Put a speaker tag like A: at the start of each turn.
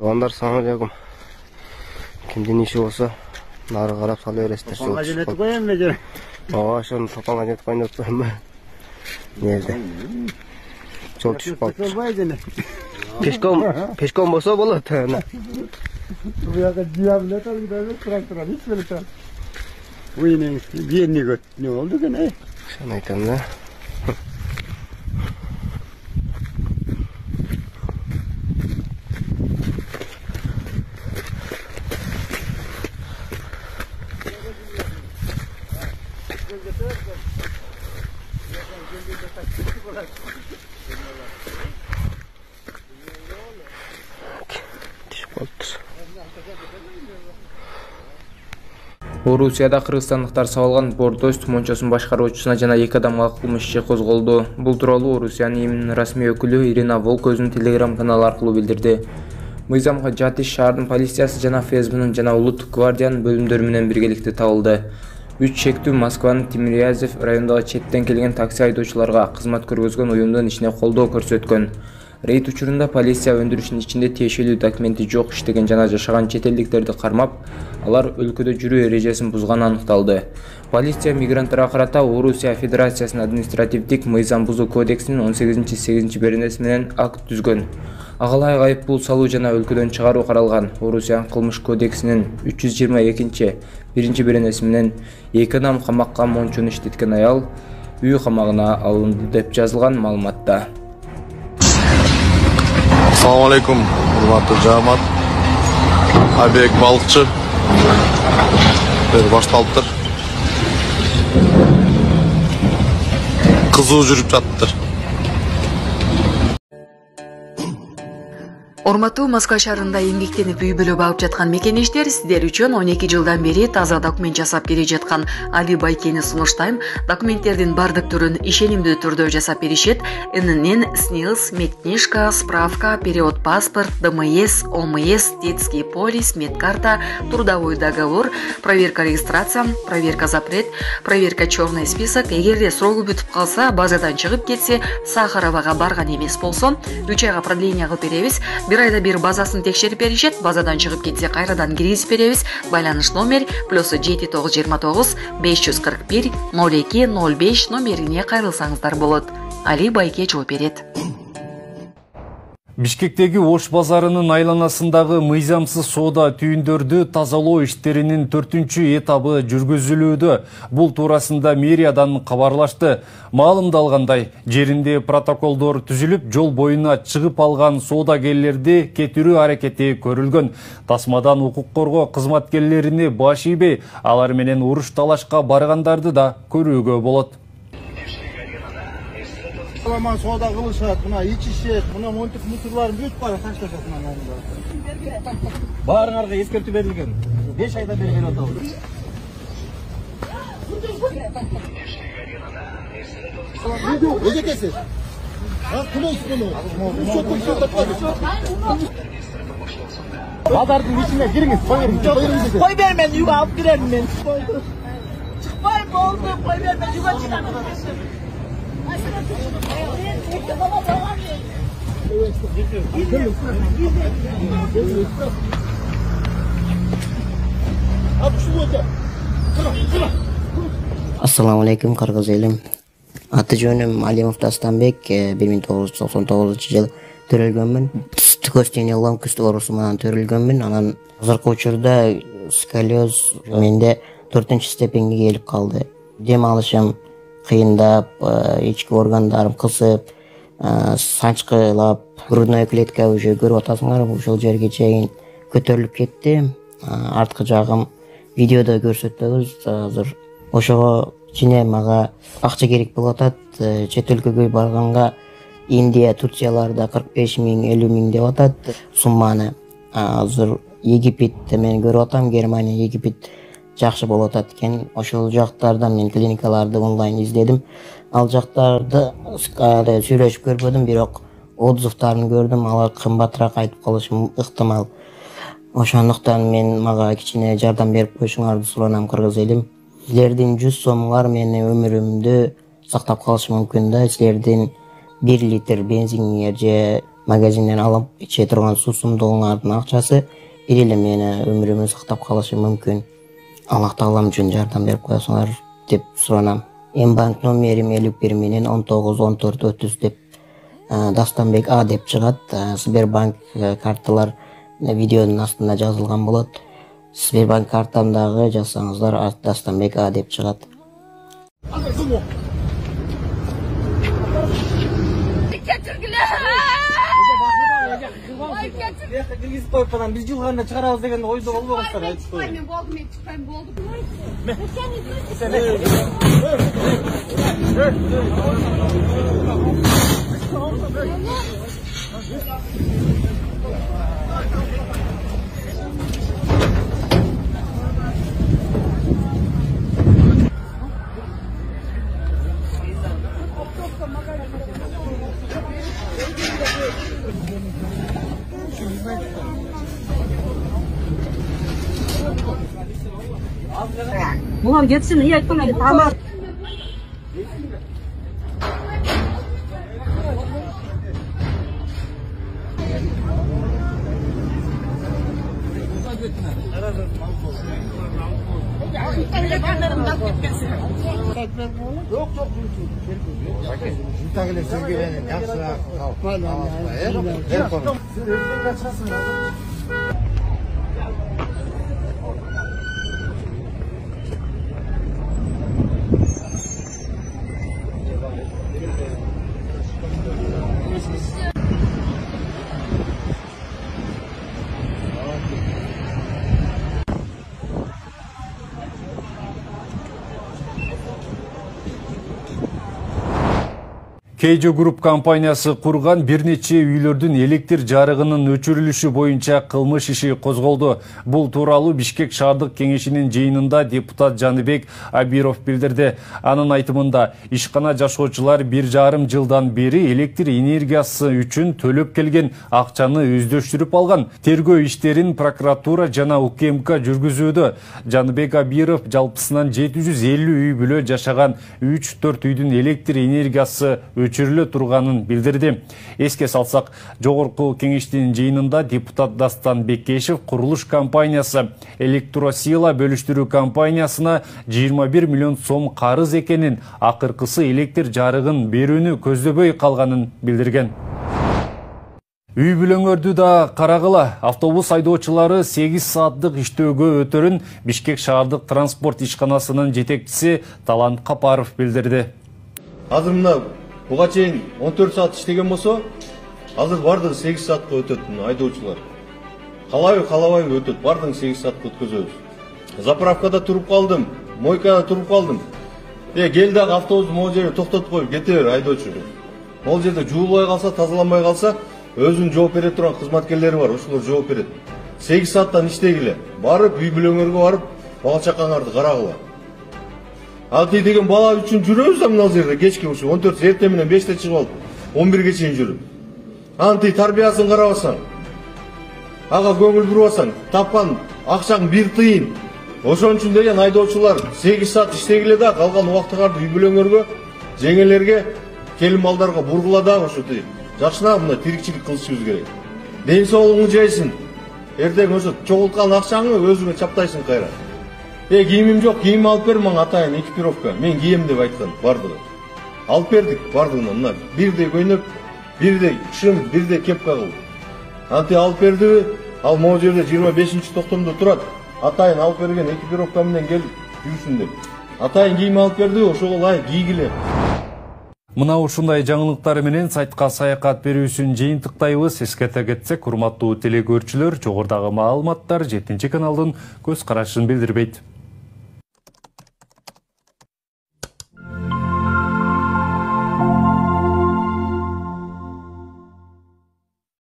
A: Tug'anlar, assalomu alaykum. Kimning ishi bo'lsa, nari qarab solaveraysizlar.
B: To'qonga jo'natib qo'yaymi men?
A: Shuni to'qonga jo'natib qo'ying deb turibman. Nerede? Çok tushib qolibdi. Peshkom bo'lsa bo'ladi.
B: Bu yoqqa diabletar gidadi, traktor hech bilmaydi. O'yining yerniga ne oldu gene?
A: Shuni aytamda.
C: Орусияда кыргызстандыктар сабылган бордоз тумончосун башкаруучусуна жана 2 адамга кылмыш иши козголду. Бул тууралуу Орусиянын ИИМнин расмий өкүлү Ирина Волк өзүнүн Telegram каналы аркылуу билдирди. Мыйзамга жат иш шаардын полициясы жана ФСБнын жана Улуттук гвардиянын бөлүмдөрү менен биргеликте табылды. 3 чектүү Москванын Тимирязев районундагы четтен келген такси айдоочуларга кызмат көргөзгөн уюмдун ишине колдоо көрсөткөн. Рейд учурунда полиция өндүрүшүнүн ичинде тиешелүү документи жок иштеген жана жашаган чет элдиктерди кармап, алар өлкөдө жүрүү эрежесин бузганы аныкталды. Полиция мигранттарга карата Орусия Федерациясынын административдик мыйзам бузуу кодексинин 18-8 беренеси менен акт түзгөн. Ага ылайык айыппул салуу жана өлкөдөн чыгаруу каралган. Орусиянын кылмыш кодексинин 322-1 беренеси менен 2 адам камакка мончону иштеткен аял үй камагына алынды деп жазылган маалыматта.
D: Assalamu alaikum, hurmatly jamat. Abek balıkçı. Baştalıptır. Kızığı жүрүп жатыптыр.
E: Урматтуу Москва шаарында эмгектенип үй бүлө багып жаткан мекенештер, сиздер үчүн 12 жылдан бери таза документ жасап келе жаткан Али Байкени сунуштайм. Документтердин бардык түрүн ишенимдүү түрдө жасап беришет. ННН, СНИЛС, медкнижка, справка, период паспорт, ДМС, ОМС, детский полис, медкарта, трудовой договор, проверка регистрация, проверка запрет, проверка черный список. Эгерде срогу бүтүп калса, базадан чыгып кетсе, Сахаровага барган эмес болсо, 3 айга продление кылып беребиз. Bir ayda bir bazaсын текшерип беришет, базадан чыгып кетсе кайрадан киргизип беребиз. Байланыш номер +7929 541 02 05 номерине кайрылсаңыздар болот. Али Байке жооп берет.
F: Бишкектеги Ош базарынын айланасындагы мыйзамсыз соода түйүндөрдү тазалоо иштеринин 4-чү этабы жүргүзүлүүдө. Бул туурасында мэриядан кабарлашты. Маалымдалгандай, жеринде протоколдор түзүлүп, жол боюна чыгып алган соодагерлерди кетирүү аракети көрүлгөн. Тасмадан укук коргоо кызматкерлерине баш ийбей, алар менен уруш талашка баргандарды да көрүүгө болот.
B: Aman soda kılışat, buna içişet, buna montuk muturların büyük para taşlaşat buna. Bağırın eskertip verilgen. 5 ayda bir kere otalım. Öde kesin. Kim olsun bunu? Pazarın içine giriniz, koy vermen, yuva alıp girelim ben. Çıkmayın oldu, koy vermen, yuva çıkarım.
G: Assalamu alaikum Kırgız elim. Аты жөнүм Алимов Дастанбек, 1999 жылы төрөлгөнмүн. Тükөстен алган күстүк оорусу менен төрөлгөнмүн. Анан азыркы учурда сколиоз менде 4-чү степенге келип калды. Дем алышым кыйындап, ички органдарым кысып, санчкылап, грудной клетка уже көрүп атасыңар, ошол жерге чейин көтөрүлүп кетти. Арткы жагым видеодо көрсөтөбүз. Азыр ошого чине мага акча керек болуп атат. Чет өлкөгө барганга Индия, Турцияларда 45 миң, 50 миң деп атат сумманы. Азыр Египетте мен көрүп атам, Германия, Египет жакшы болуп атат экен. Ошол жактардан мен клиникаларды онлайн издедим. Ал жактарды сүйлөшүп көрбөдүм, бирок отзывдарын көрдүм. Алар кымбатыраак айтып калышы ыктымал. Ошондуктан мен мага кичине жардам берип коюшуңарды суранам, кыргыз элим. Силердин 100 сомуңар менин өмүрүмдү сактап калышы мүмкүн да. Силердин 1 литр бензиниңер же магазинден алып иче турган суусундуулардын акчасы бир эле мени өмүрүмө сактап калышы мүмкүн. Аллах таалам үчүн жардам берип коесуңар деп суранам. Банк номерим 51 менен 191430 деп Дастанбек А деп чыгат. Сбербанк карталар видеонун астында жазылган болот. Сбербанк картамдагы жазсаңыздар Дастанбек А деп чыгат.
H: Киргизип коюп анан биз жылганда чыгарабыз деген ойдо болбогонсуздар.
I: Мен болдум, мен чыкпайм болду. Мугам кетсин, ий айткан эле тамак.
F: Кейджо Group компаниясы курган бир нече үйлөрдүн электр жарыгынын өчүрүлүшү боюнча кылмыш иши козголду. Бул тууралуу Бишкек шаардык кеңешинин жыйынында депутат Жаныбек Абиров билдирди. Анын айтымында, ишкана жашоочулар 1,5 жылдан бери электр энергиясы үчүн төлөп келген акчаны өздөштүрүп алган. Тергөө иштерин прокуратура жана УКМК жүргүзүүдө. Жаныбек Абиров жалпысынан 750 үй бүлө жашаган 3-4 үйдүн электр энергиясы өчүрүлө турганын билдирди. Эске салсак, жогорку кеңештин жыйынында депутат Дастан Бекешев курулуш компаниясы Электросила бөлүштүрүү компаниясына 21 миллион сом карыз экенин, акыркысы электр жарыгын берүүнү көздөбөй калганын билдирген. Үй бүлөңөрдү да карагыла. Автобус айдоочулары 8 сааттык иштөөгө өтөрүн Бишкек шаардык транспорт ишканасынын жетекчиси Талант Капаров билдирди.
J: Азыр мына буга чейин 14 саат иштеген болсо, азыр бардыгы 8 саатка өтөт айдоочулар. Калабай өтөт, бардыгы 8 саатка өткөзөбүз. Заправкада туруп калдым, мойкада туруп калдым. Кел дагы автобусту могу жерге токтотуп коюп кете бер айдоочу. Могу жерде жуулбай калса, тазаланбай калса, өзүнүн жооп бере турган кызматкерлери бар, ошолор жооп берет. 8 сааттан иштегиле, барып үй бүлөңөргө барып, бала чакаңарды карагыла. Алты деген бала үчүн жүрөбүз да мына жерде кечки ушу 14 эртең менен 5те чыгып алып 11ге чейин жүрүп. Анты тарбиясын карабасаң, ага көңүл бурбасаң, тапкан акчаң 1 тыйын. Ошон үчүн деген айдоочулар 8 саат иштегиле да, калган убактыңарды үй бүлөңөргө, жеңелерге, келин балдарга бургула да ошо жакшынак мына тирикчилик кылышыбыз керек. Ден соолугуңду жайсың. Эртең ошо чогулткан акчаңы өзүңө чаптайсың кайра. Кийимим жок, кийим алып бер мага атайын экипировка. Мен кием деп айткан бардыгы. Алып бердик бардыгына. Мына бирдей көйнөк, бирдей шым, бирдей кепка кылып. Анты алып берди, ал могу жерде 25-токтомдо турат. Атайын алып берген экипировка менен келип жүрсүн деп. Атайын кийим алып берди, ошого ылайык кийгиле.
F: Мына ушундай жаңылыктар менен сайтка саякат берүүсүн жыйынтыктайбыз. Эскерте кетсек, урматтуу телекөрүүчүлөр, жогорудагы маалыматтар 7 каналдын көз карашын билдирбейт.